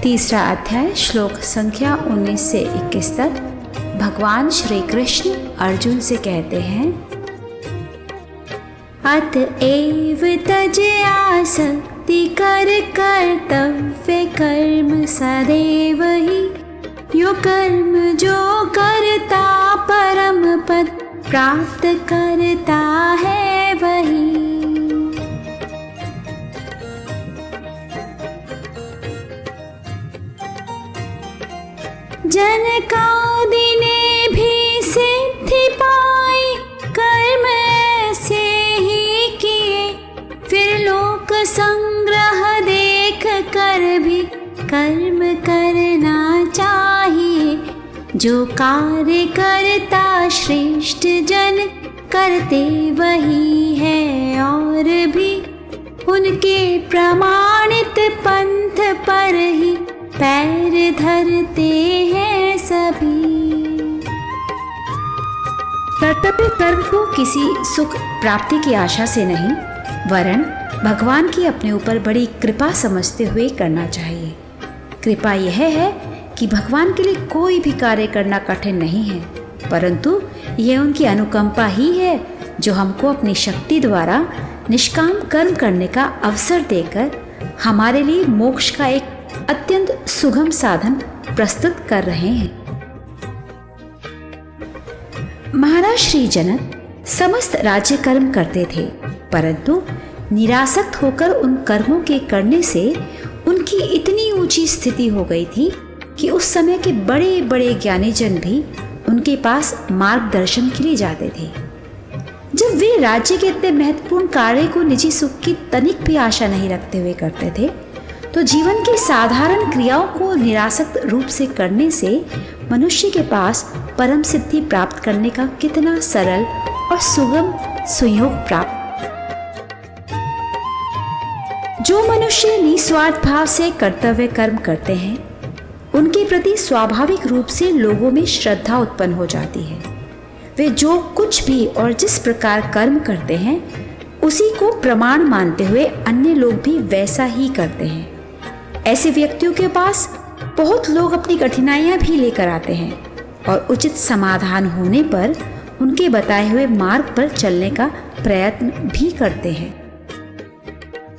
तीसरा अध्याय श्लोक संख्या 19 से 21 तक भगवान श्री कृष्ण अर्जुन से कहते हैं, अतएव तज आसक्ति कर कर्तव्य कर्म सदैव ही, यो कर्म जो करता परम पद प्राप्त करता है वही। जनकादि ने भी सिद्धि पाई कर्म ऐसे ही किए, फिर लोक संग्रह देख कर भी कर्म करना चाहिए। जो कार्य करता श्रेष्ठ जन करते वही है, और भी उनके प्रमाणित पंथ पर ही पैर धरते हैं सभी। कर्तव्य कर्म को किसी सुख प्राप्ति की आशा से नहीं, वरन भगवान की अपने ऊपर बड़ी कृपा समझते हुए करना चाहिए। कृपा यह है कि भगवान के लिए कोई भी कार्य करना कठिन नहीं है, परंतु यह उनकी अनुकंपा ही है जो हमको अपनी शक्ति द्वारा निष्काम कर्म करने का अवसर देकर हमारे लिए मोक्ष का एक अत्यंत सुगम साधन प्रस्तुत कर रहे हैं। महाराज श्री जनक समस्त राज्य कर्म करते थे, परंतु निरासक्त होकर उन कर्मों के करने से उनकी इतनी ऊंची स्थिति हो गई थी कि उस समय के बड़े बड़े ज्ञानी जन भी उनके पास मार्गदर्शन के लिए जाते थे। जब वे राज्य के इतने महत्वपूर्ण कार्य को निजी सुख की तनिक भी आशा नहीं रखते हुए करते थे, तो जीवन की साधारण क्रियाओं को निरासक्त रूप से करने से मनुष्य के पास परम सिद्धि प्राप्त करने का कितना सरल और सुगम सुयोग प्राप्त। जो मनुष्य निस्वार्थ भाव से कर्तव्य कर्म करते हैं, उनके प्रति स्वाभाविक रूप से लोगों में श्रद्धा उत्पन्न हो जाती है। वे जो कुछ भी और जिस प्रकार कर्म करते हैं, उसी को प्रमाण मानते हुए अन्य लोग भी वैसा ही करते हैं। ऐसे व्यक्तियों के पास बहुत लोग अपनी कठिनाइयां भी लेकर आते हैं और उचित समाधान होने पर उनके बताए हुए मार्ग पर चलने का प्रयत्न भी करते हैं।